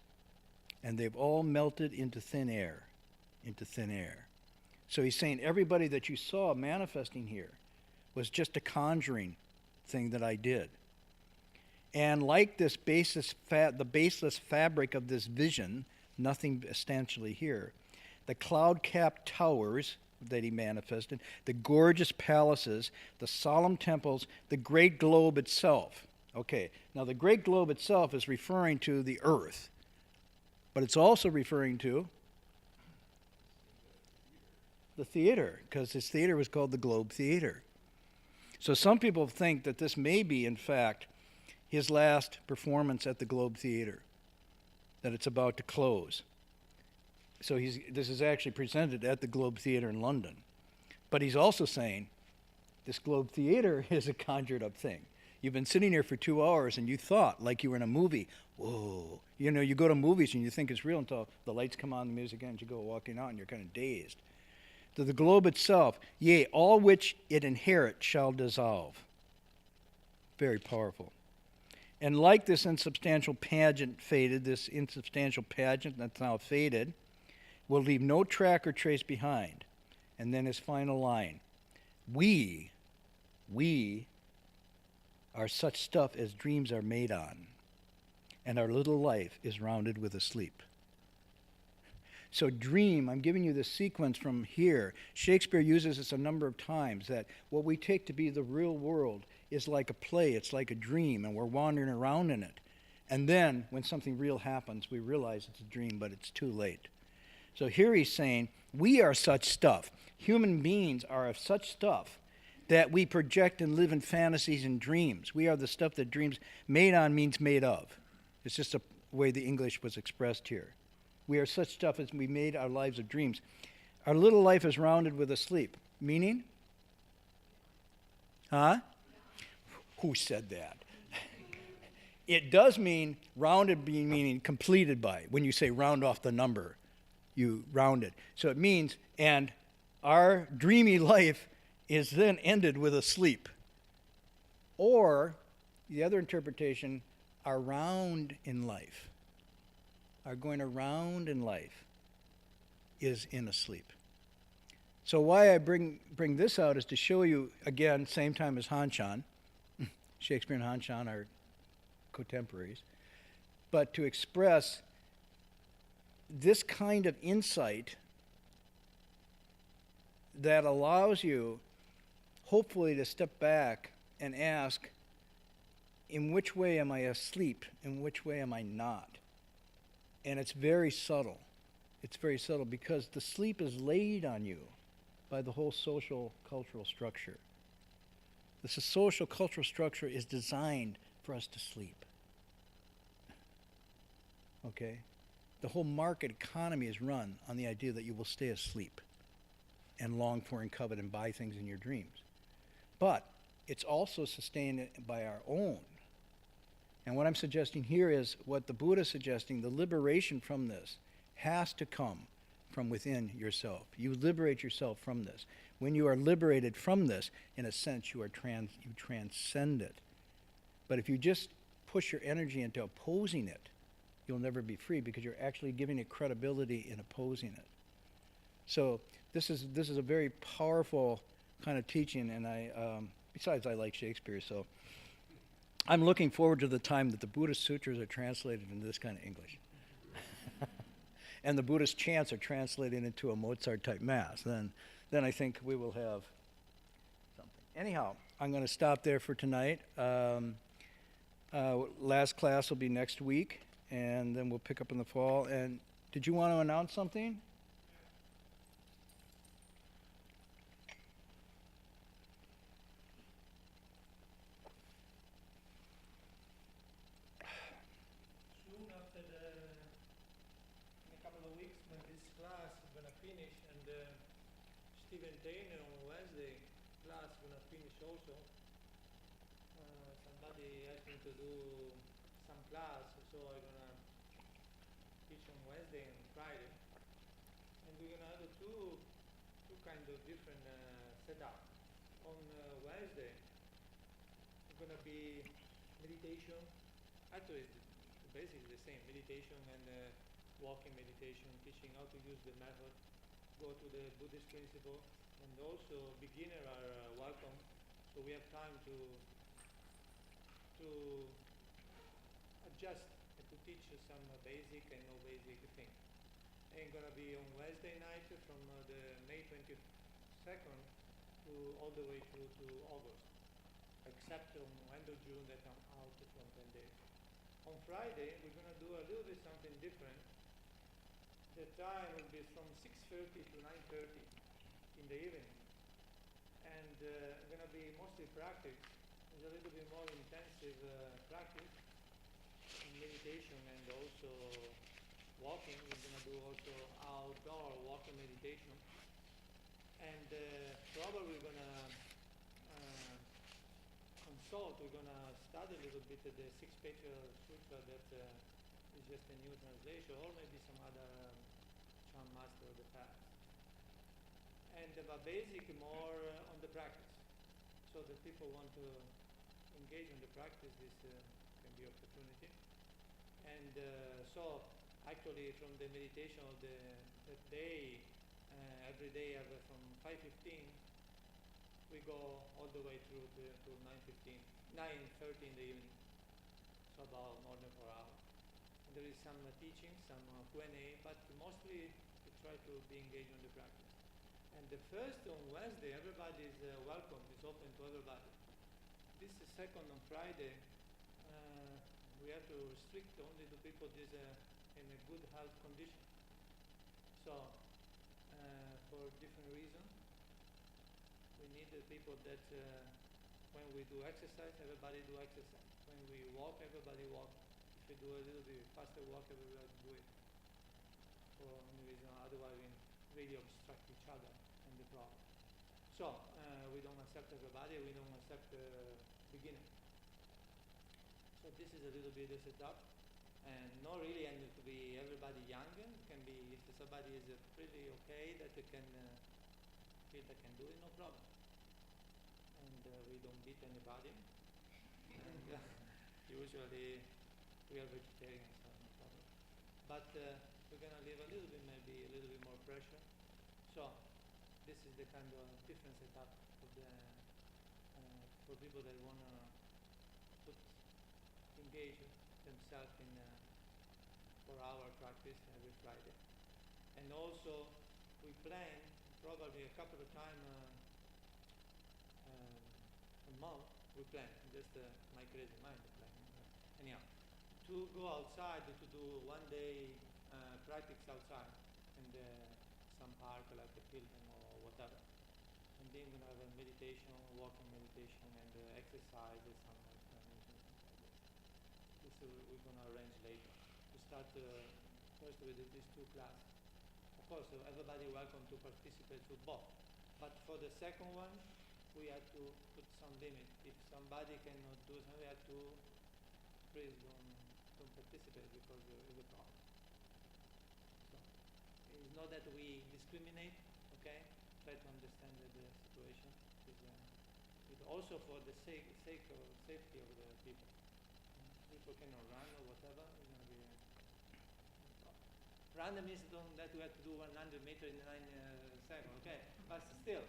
and they've all melted into thin air, So he's saying everybody that you saw manifesting here was just a conjuring thing that I did. And like this the baseless fabric of this vision, nothing essentially here, the cloud-capped towers that he manifested, the gorgeous palaces, the solemn temples, the great globe itself. Okay, now the great globe itself is referring to the earth, but it's also referring to the theater, because his theater was called the Globe Theater. So some people think that this may be, in fact, his last performance at the Globe Theater, that it's about to close. So this is actually presented at the Globe Theatre in London. But he's also saying this Globe Theatre is a conjured up thing. You've been sitting here for 2 hours and you thought like you were in a movie. Whoa. You know, you go to movies and you think it's real until the lights come on, the music ends, you go walking out and you're kind of dazed. To the globe itself, yea, all which it inherit shall dissolve. Very powerful. And like this insubstantial pageant faded, this insubstantial pageant that's now faded, will leave no track or trace behind. And then his final line, we are such stuff as dreams are made on, and our little life is rounded with a sleep. So dream, I'm giving you the sequence from here. Shakespeare uses this a number of times, that what we take to be the real world is like a play, it's like a dream, and we're wandering around in it. And then, when something real happens, we realize it's a dream, but it's too late. So here he's saying, we are such stuff. Human beings are of such stuff that we project and live in fantasies and dreams. We are the stuff that dreams made on means made of. It's just a way the English was expressed here. We are such stuff as we made our lives of dreams. Our little life is rounded with a sleep. Meaning? Huh? Who said that? It does mean rounded, meaning completed by. When you say round off the number, you round it. So it means, and our dreamy life is then ended with a sleep. Or, the other interpretation, our round in life, our going around in life, is in a sleep. So why I bring this out is to show you, again, same time as Han-chan. Shakespeare and Han-chan are contemporaries. But to express this kind of insight that allows you, hopefully, to step back and ask, in which way am I asleep? In which way am I not? And it's very subtle. It's very subtle because the sleep is laid on you by the whole social cultural structure. The social cultural structure is designed for us to sleep. Okay? The whole market economy is run on the idea that you will stay asleep and long for and covet and buy things in your dreams. But it's also sustained by our own. And what I'm suggesting here is what the Buddha is suggesting, the liberation from this has to come from within yourself. You liberate yourself from this. When you are liberated from this, in a sense, you transcend it. But if you just push your energy into opposing it, you'll never be free because you're actually giving it credibility in opposing it. So this is a very powerful kind of teaching, and besides I like Shakespeare, so I'm looking forward to the time that the Buddhist sutras are translated into this kind of English. And the Buddhist chants are translated into a Mozart-type mass. Then I think we will have something. Anyhow, I'm going to stop there for tonight. Last class will be next week, and then we'll pick up in the fall. And did you want to announce something? Steven Tainer on Wednesday class gonna finish also. Somebody asked me to do some class, so I'm gonna teach on Wednesday and Friday. And we're gonna do two kind of different setup. On Wednesday, it's gonna be meditation. Actually, it's basically the same meditation and walking meditation, teaching how to use the method. Go to the Buddhist principle, and also beginners are welcome, so we have time to adjust and to teach some basic and no basic thing. And gonna be on Wednesday night from the May 22nd to all the way to August, except on end of June that I'm out from 10 days. On Friday we're gonna do a little bit something different. The time will be from 6:30 to 9:30 in the evening, and going to be mostly practice. It's a little bit more intensive practice in meditation and also walking. We're gonna do also outdoor walking meditation, and probably we're gonna uh, consult. We're gonna study a little bit the six-page sutra that is just a new translation, or maybe some other Chan master of the past. And but basic more on the practice. So that people want to engage in the practice, this can be opportunity. And so actually from the meditation of that day, every day from 5:15, we go all the way through to 9:15, 9:30 in the evening. So about more than 4 hours. And there is some teaching, some Q&A, but mostly we try to be engaged in the practice. And the first on Wednesday, everybody is welcome. It's open to everybody. This is second on Friday. We have to restrict only the people that is in a good health condition. So, for different reasons, we need the people that when we do exercise, everybody do exercise. When we walk, everybody walk. If we do a little bit faster walk, everybody do it. For any reason, otherwise we really obstruct each other and the problem. So we don't accept everybody. We don't accept beginner. So this is a little bit the setup, and not really and to be everybody young. It can be if somebody is pretty okay that they can feel they can do it, no problem. And we don't beat anybody. And usually we are vegetarians, so no problem. But we're gonna leave a little bit, maybe a little bit more pressure. So this is the kind of different setup of the for people that wanna engage themselves in 4-hour practice every Friday. And also we plan probably a couple of times a month. We plan just my crazy mind plan. Anyhow, to go outside to do one day practice outside in some park like the Pilgrim or whatever. And then we're gonna have a meditation, walking meditation, and exercise, some this we're going to arrange later. We start first with these two classes. Of course, everybody welcome to participate to both. But for the second one, we have to put some limit. If somebody cannot do something, we have to please don't participate because it's a problem. So it's not that we discriminate, okay? Try to understand the situation. It's also for the sake of safety of the people. People cannot run or whatever, it's going to be random means that we have to do 100 meters in 9 seconds, okay? But still,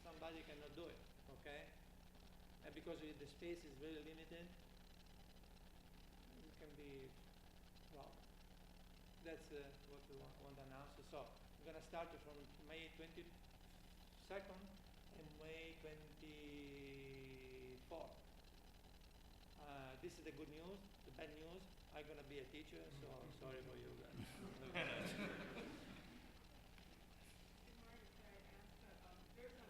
somebody cannot do it, okay? And because the space is very limited, it can be wrong. That's what we want to announce. So we're going to start from May 22nd and May 24th. This is the good news. The bad news, I'm going to be a teacher, so sorry for you guys. There's an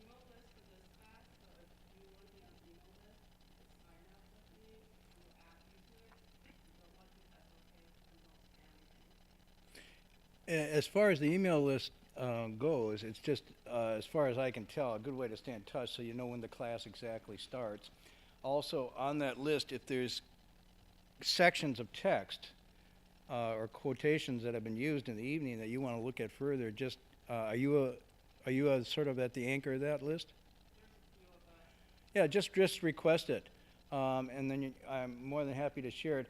email list for this class, so if you want to be on the email list, just sign up with me. We'll add you to it. If you don't want to, that's okay. We don't spam anything. As far as the email list goes, it's just, as far as I can tell, a good way to stay in touch so you know when the class exactly starts. Also, on that list, if there's sections of text or quotations that have been used in the evening that you want to look at further, just are you sort of at the anchor of that list? There's a few of us. Yeah, just request it, and then I'm more than happy to share it.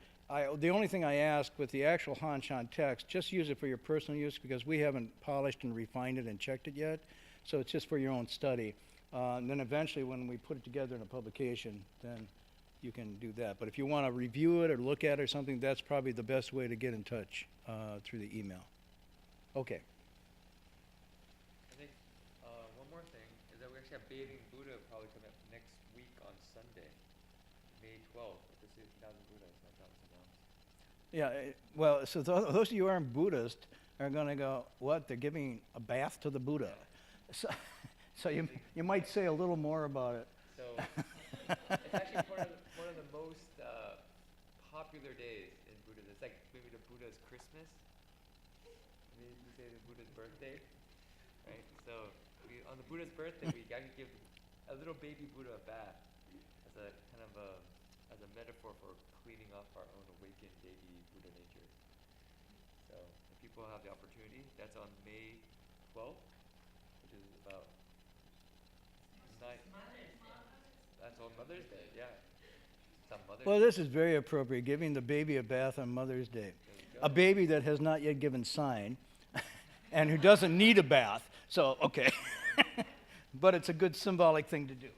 The only thing I ask with the actual Han-Chan text, just use it for your personal use because we haven't polished and refined it and checked it yet, so it's just for your own study. And then eventually when we put it together in a publication, then you can do that. But if you want to review it or look at it or something, that's probably the best way to get in touch through the email. Okay. I think one more thing is that we actually have Bathing Buddha probably coming up next week on Sunday, May 12th. This is 1000 Buddha, so that was announced. Yeah, well, so those of you who aren't Buddhist are going to go, what, they're giving a bath to the Buddha? So you might say a little more about it. So it's actually one of the most popular days in Buddhism it's like maybe the Buddha's Christmas. Maybe we say the Buddha's birthday, right? So on the Buddha's birthday, we actually give a little baby Buddha a bath as a kind of as a metaphor for cleaning up our own awakened baby Buddha nature. So if people have the opportunity, that's on May 12th, which is about that's on Mother's Day, yeah. It's on Mother's Well, Day. this is very appropriate, giving the baby a bath on Mother's Day. There we A go. baby that has not yet given sign and who doesn't need a bath. So, okay. But it's a good symbolic thing to do.